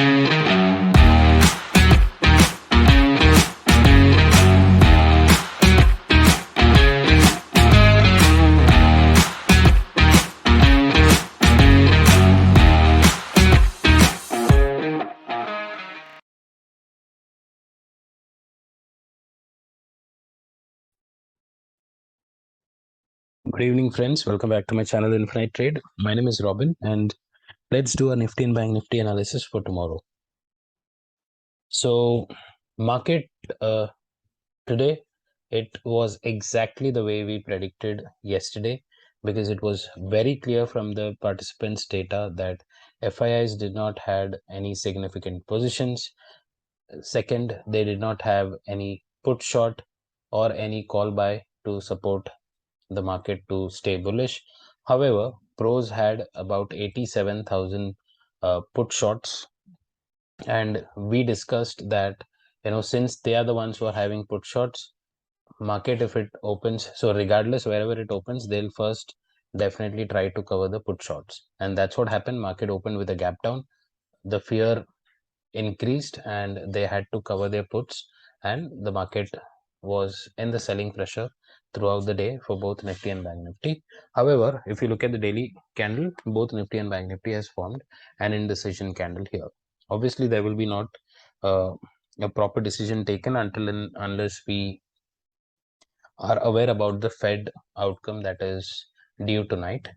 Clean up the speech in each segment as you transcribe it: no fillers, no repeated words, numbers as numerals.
Good evening, friends. Welcome back to my channel Infinite Trade. My name is Robin, and let's do a Nifty and Bank Nifty analysis for tomorrow. So, market today, it was exactly the way we predicted yesterday, because it was very clear from the participants' data that FIIs did not had any significant positions. Second, they did not have any put short or any call buy to support the market to stay bullish. However, pros had about 87,000 put shorts, and we discussed that, since they are the ones who are having put shorts, market, if it opens, so regardless wherever it opens, they'll first definitely try to cover the put shorts, and that's what happened. Market opened with a gap down. The fear increased and they had to cover their puts, and the market was in the selling pressure throughout the day for both Nifty and Bank Nifty. However, if you look at the daily candle, both Nifty and Bank Nifty has formed an indecision candle here. Obviously, there will be not uh, a proper decision taken unless we are aware about the Fed outcome that is due tonight.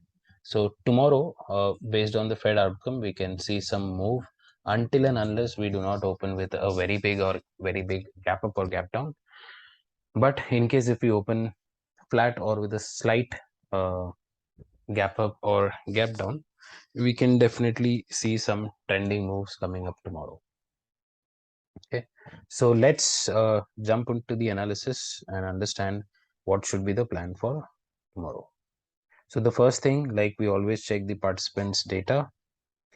So tomorrow, based on the Fed outcome, we can see some move until and unless we do not open with a very big gap up or gap down. But in case if we open flat or with a slight uh, gap up or gap down, we can definitely see some trending moves coming up tomorrow. Okay, so let's jump into the analysis and understand what should be the plan for tomorrow. So the first thing, like we always check the participants' data.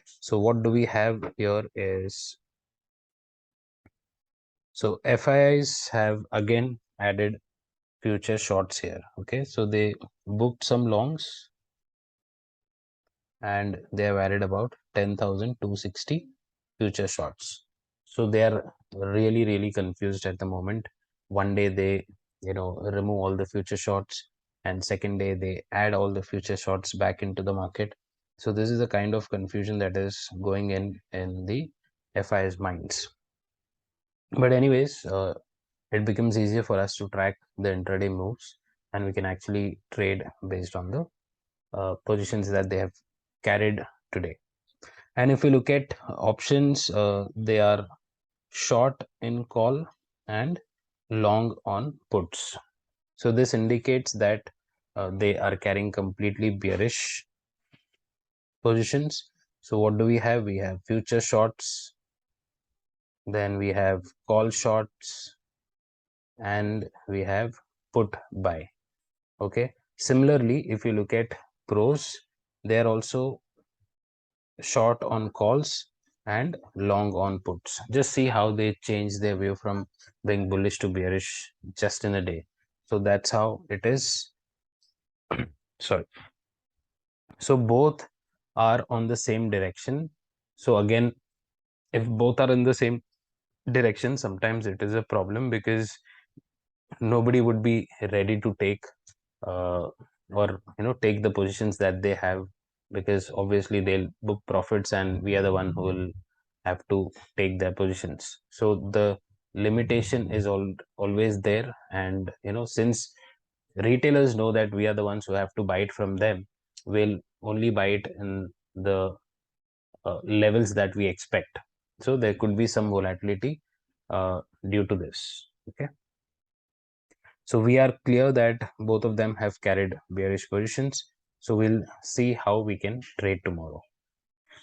So what do we have here is, so FIIs have again added future shorts here. Okay, so they booked some longs and they have added about 10,260 future shorts. So they are really confused at the moment. One day they remove all the future shorts, and second day they add all the future shorts back into the market. So this is the kind of confusion that is going in the FI's minds. But anyways, it becomes easier for us to track the intraday moves, and we can actually trade based on the positions that they have carried today. And if we look at options, they are short in call and long on puts. So this indicates that they are carrying completely bearish positions. So what do we have? We have future shorts, then we have call shorts, and we have put buy. Okay. Similarly, if you look at pros, they are also short on calls and long on puts. Just see how they change their view from being bullish to bearish just in a day. So that's how it is. Sorry. So both are on the same direction. So again, if both are in the same direction, sometimes it is a problem, because nobody would be ready to take or take the positions that they have, because obviously they'll book profits and we are the one who will have to take their positions. So the limitation is always there, and since retailers know that we are the ones who have to buy it from them, we'll only buy it in the levels that we expect. So there could be some volatility due to this. Okay, so we are clear that both of them have carried bearish positions. So we'll see how we can trade tomorrow.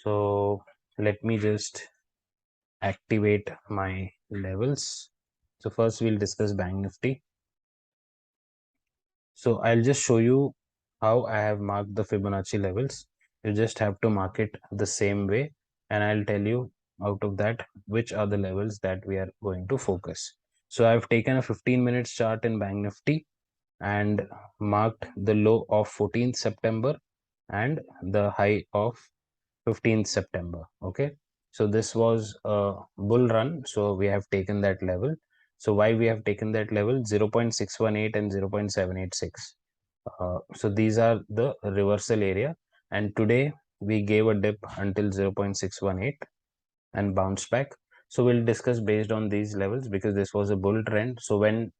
So let me just activate my levels. So first we'll discuss Bank Nifty. So I'll just show you how I have marked the Fibonacci levels. You just have to mark it the same way, and I'll tell you out of that which are the levels that we are going to focus. So I've taken a 15 minutes chart in Bank Nifty and marked the low of 14th September and the high of 15th September. Okay, So this was a bull run. So we have taken that level. So why we have taken that level? 0.618 and 0.786. So these are the reversal area. And today we gave a dip until 0.618 and bounced back. So we'll discuss based on these levels because this was a bull trend. So when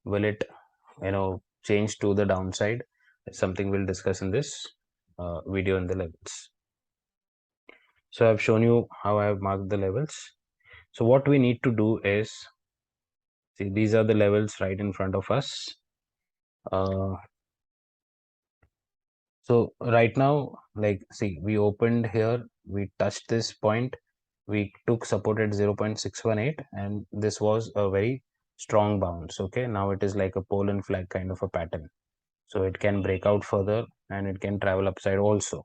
will it, change to the downside? Something we'll discuss in this video in the levels. So I've shown you how I have marked the levels. So what we need to do is, see, these are the levels right in front of us. So right now, like, see, we opened here, we touched this point, we took support at 0.618, and this was a very strong bounce. Okay, now it is like a pole and flag kind of a pattern. So it can break out further and it can travel upside also.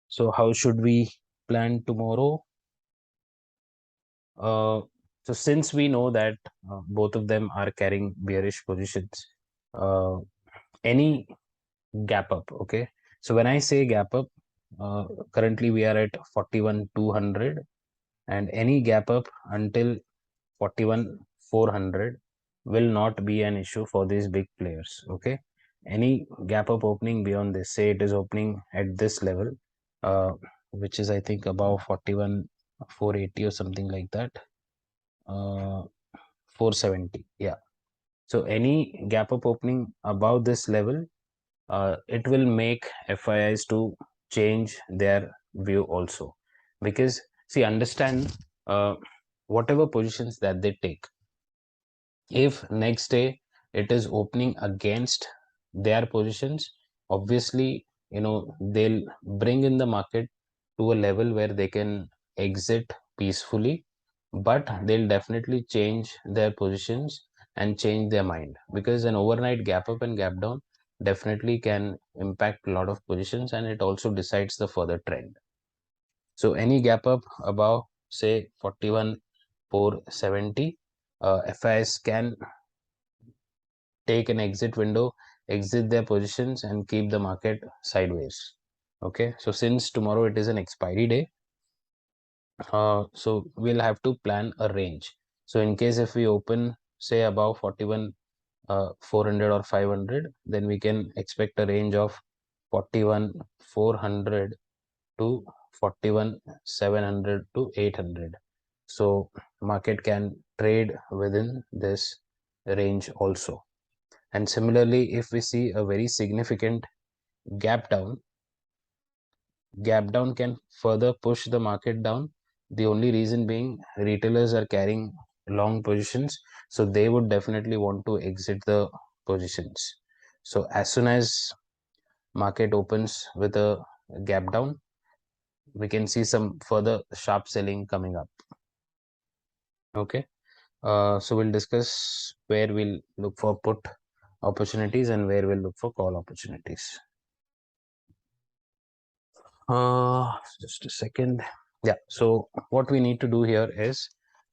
So how should we plan tomorrow? So since we know that both of them are carrying bearish positions, any gap up, okay? So when I say gap up, currently we are at 41,200, and any gap up until 41,400 will not be an issue for these big players, okay? Any gap up opening beyond this, say it is opening at this level, uh, which is I think above 41,480 or something like that, 470, yeah. So any gap up opening above this level, it will make FIIs to change their view also, because see, understand, whatever positions that they take, if next day it is opening against their positions, obviously, they'll bring in the market to a level where they can exit peacefully, but they'll definitely change their positions and change their mind, because an overnight gap up and gap down definitely can impact a lot of positions, and it also decides the further trend. So any gap up above, say, 41,470, FIs can take an exit window, exit their positions, and keep the market sideways. Okay, so since tomorrow it is an expiry day, so we'll have to plan a range. So in case if we open, say, above 41 400 or 500, then we can expect a range of 41 400 to 41 700 to 800. So market can trade within this range also. And similarly, if we see a very significant gap down can further push the market down. The only reason being, retailers are carrying long positions, so they would definitely want to exit the positions. So as soon as market opens with a gap down, we can see some further sharp selling coming up. Okay, so we'll discuss where we'll look for put opportunities and where we'll look for call opportunities. Just a second. Yeah, so what we need to do here is,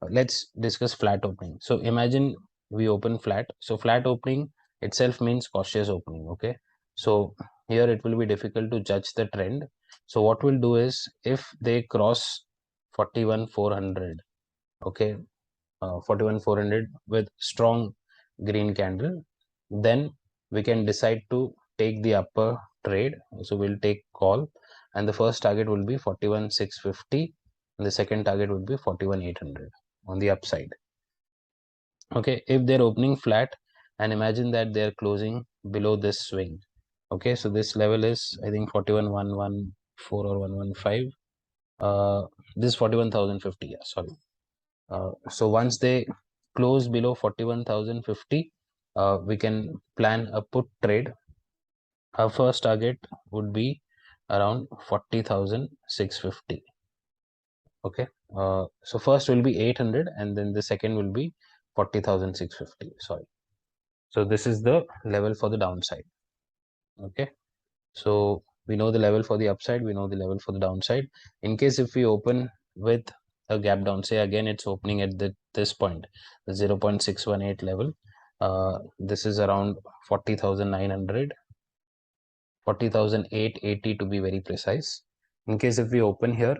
let's discuss flat opening. So imagine we open flat. So flat opening itself means cautious opening. Okay, so here it will be difficult to judge the trend. So what we'll do is, if they cross 41,400, okay, 41,400 with strong green candle, then we can decide to take the upper trade. So we'll take call, and the first target will be 41,650, and the second target would be 41,800 on the upside. Okay, if they're opening flat, and imagine that they're closing below this swing. Okay, so this level is, I think, 41,114 or 115. This 41,050, yeah, sorry. So once they close below 41,050, we can plan a put trade. Our first target would be around 40,650. Okay, so first will be 800, and then the second will be 40,650. Sorry. So this is the level for the downside. Okay, so we know the level for the upside, we know the level for the downside. In case if we open with a gap down, say again it's opening at this point, the 0.618 level, this is around 40,900, 40,880 to be very precise. In case if we open here,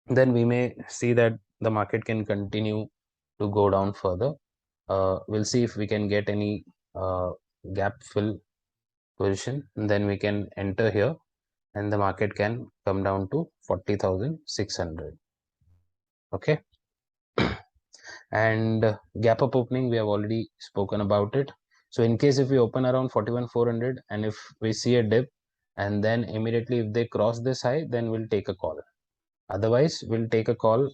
then we may see that the market can continue to go down further. We'll see if we can get any gap fill position, and then we can enter here, and the market can come down to 40,600. Okay. And gap up opening, we have already spoken about it. So in case if we open around 41,400 and if we see a dip, and then immediately if they cross this high, then we'll take a call. Otherwise, we'll take a call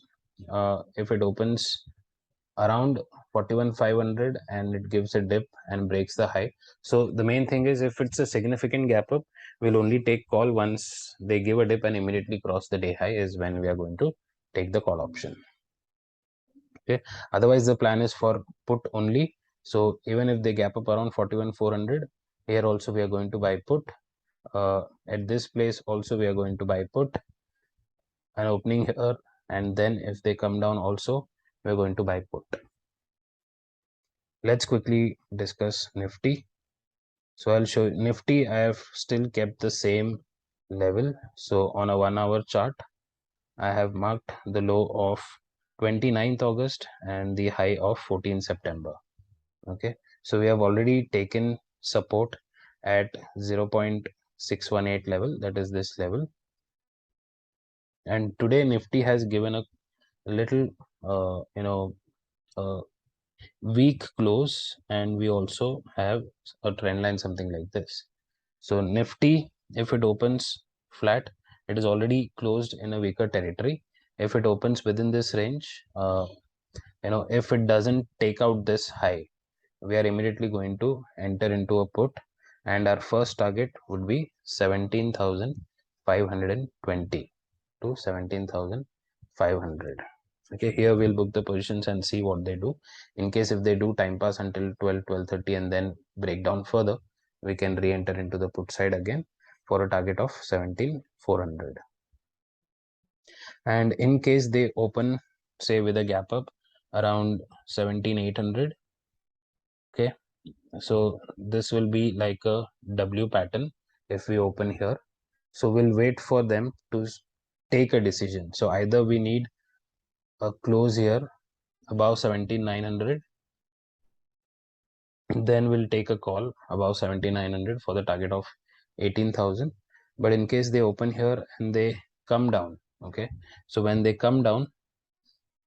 if it opens around 41,500 and it gives a dip and breaks the high. So the main thing is, if it's a significant gap up, we'll only take call once they give a dip and immediately cross the day high, is when we are going to take the call option. Okay, otherwise the plan is for put only. So even if they gap up around 41,400, here also we are going to buy put. At this place also we are going to buy put, an opening here, and then if they come down also we're going to buy put. Let's quickly discuss Nifty. So I'll show you Nifty. I have still kept the same level. So on a 1 hour chart, I have marked the low of 29th August and the high of 14th September. Okay, so we have already taken support at 0.618 level, that is this level. And today Nifty has given a little weak close, and we also have a trend line something like this. So Nifty, if it opens flat, it is already closed in a weaker territory. If it opens within this range, if it doesn't take out this high, we are immediately going to enter into a put, and our first target would be 17,520 to 17,500. Okay, here we'll book the positions and see what they do. In case if they do time pass until 12:30 and then break down further, we can re-enter into the put side again for a target of 17,400. And in case they open, say, with a gap up around 17,800, okay, so this will be like a W pattern if we open here. So we'll wait for them to take a decision. So either we need a close here above 17,900, then we'll take a call above 17,900 for the target of 18,000. But in case they open here and they come down, okay, so when they come down,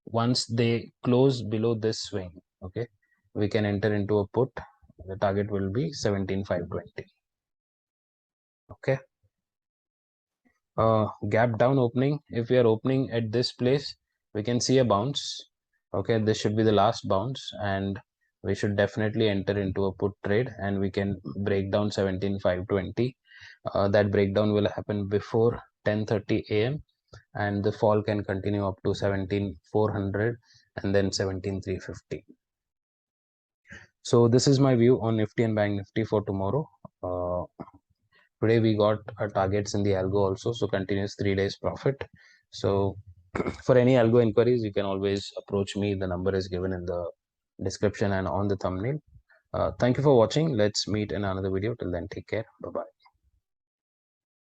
once they close below this swing, okay, we can enter into a put. The target will be 17,520. Okay. Gap down opening, if we are opening at this place, we can see a bounce. Okay, this should be the last bounce, and we should definitely enter into a put trade, and we can break down 17,520. That breakdown will happen before 10:30 a.m. and the fall can continue up to 17,400 and then 17,350. So this is my view on Nifty and Bank Nifty for tomorrow. Today we got our targets in the algo also, so continuous 3 days profit. So for any algo inquiries, you can always approach me. The number is given in the description and on the thumbnail. Thank you for watching. Let's meet in another video. Till then, take care. Bye-bye.